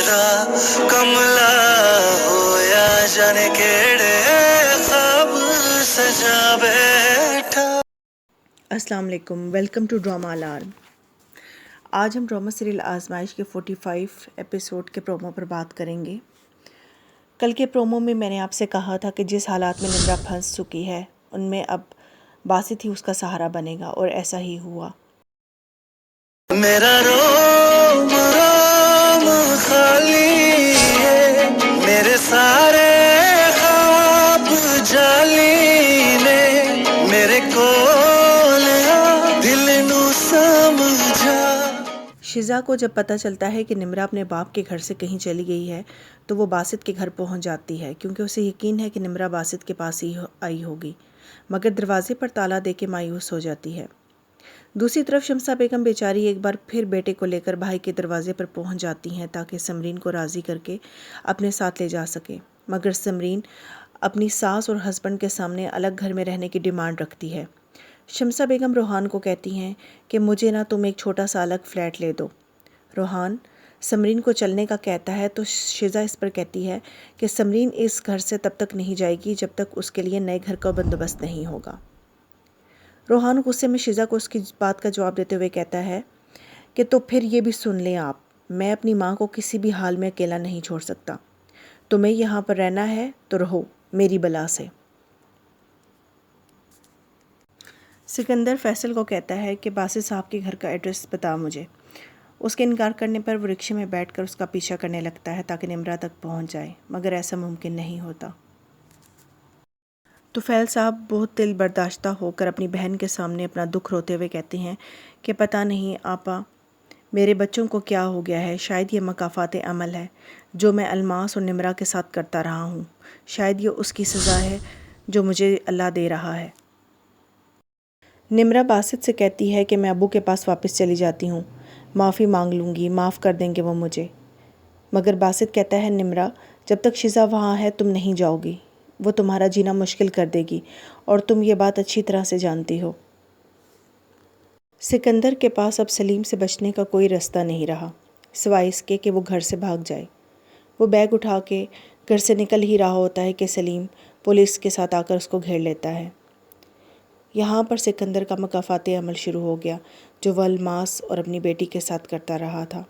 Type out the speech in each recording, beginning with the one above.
बैठा कमला होया जाने केड़े ख्वाब सजा बैठा। अस्सलाम वालेकुम, वेलकम टू ड्रामा अलार्म। आज हम ड्रामा सीरियल आजमाइश के 45 एपिसोड के प्रोमो पर बात करेंगे। कल के प्रोमो में मैंने आपसे कहा था कि जिस हालात में निम्रा फंस चुकी है उनमें अब बासित ही उसका सहारा बनेगा, और ऐसा ही हुआ। मेरा रोम रोम खाली है, मेरे सारे ख्वाब जाली ने मेरे कोल दिल नू समझा। शिजा को जब पता चलता है कि निम्रा अपने बाप के घर से कहीं चली गई है तो वो बासित के घर पहुंच जाती है, क्योंकि उसे यकीन है कि निम्रा बासित के पास ही आई होगी, मगर दरवाजे पर ताला देके मायूस हो जाती है। दूसरी तरफ शमसा बेगम बेचारी एक बार फिर बेटे को लेकर भाई के दरवाजे पर पहुंच जाती हैं ताकि समरीन को राज़ी करके अपने साथ ले जा सके, मगर समरीन अपनी सास और हस्बैंड के सामने अलग घर में रहने की डिमांड रखती है। शमसा बेगम रोहान को कहती हैं कि मुझे ना तुम एक छोटा सा अलग फ्लैट ले दो। रोहान समरीन को चलने का कहता है तो शिजा इस पर कहती है कि समरीन इस घर से तब तक नहीं जाएगी जब तक उसके लिए नए घर का बंदोबस्त नहीं होगा। रोहान गुस्से में शिजा को उसकी बात का जवाब देते हुए कहता है कि तो फिर ये भी सुन लें आप, मैं अपनी माँ को किसी भी हाल में अकेला नहीं छोड़ सकता। तुम्हें यहाँ पर रहना है तो रहो मेरी बला से। सिकंदर फैसल को कहता है कि बासित साहब के घर का एड्रेस बता मुझे। उसके इनकार करने पर वो रिक्शे में बैठकर उसका पीछा करने लगता है ताकि निम्रा तक पहुंच जाए, मगर ऐसा मुमकिन नहीं होता। तुफैल साहब बहुत दिल बर्दाश्ता होकर अपनी बहन के सामने अपना दुख रोते हुए कहते हैं कि पता नहीं आपा, मेरे बच्चों को क्या हो गया है। शायद ये मकाफात अमल है जो मैं अलमास और निम्रा के साथ करता रहा हूँ। शायद ये उसकी सज़ा है जो मुझे अल्लाह दे रहा है। निम्रा बासित से कहती है कि मैं अबू के पास वापस चली जाती हूँ, माफ़ी मांग लूँगी, माफ़ कर देंगे वो मुझे। मगर बासित कहता है निम्रा, जब तक शिजा वहाँ है तुम नहीं जाओगी, वो तुम्हारा जीना मुश्किल कर देगी और तुम ये बात अच्छी तरह से जानती हो। सिकंदर के पास अब सलीम से बचने का कोई रास्ता नहीं रहा सिवाय इसके कि वो घर से भाग जाए। वो बैग उठा के घर से निकल ही रहा होता है कि सलीम पुलिस के साथ आकर उसको घेर लेता है। यहाँ पर सिकंदर का मकाफात अमल शुरू हो गया जो वह अलमास और अपनी बेटी के साथ करता रहा था।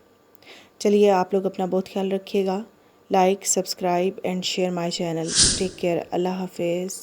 चलिए, आप लोग अपना बहुत ख्याल रखिएगा। Like, subscribe and share my channel. Take care. अल्लाह हाफिज़।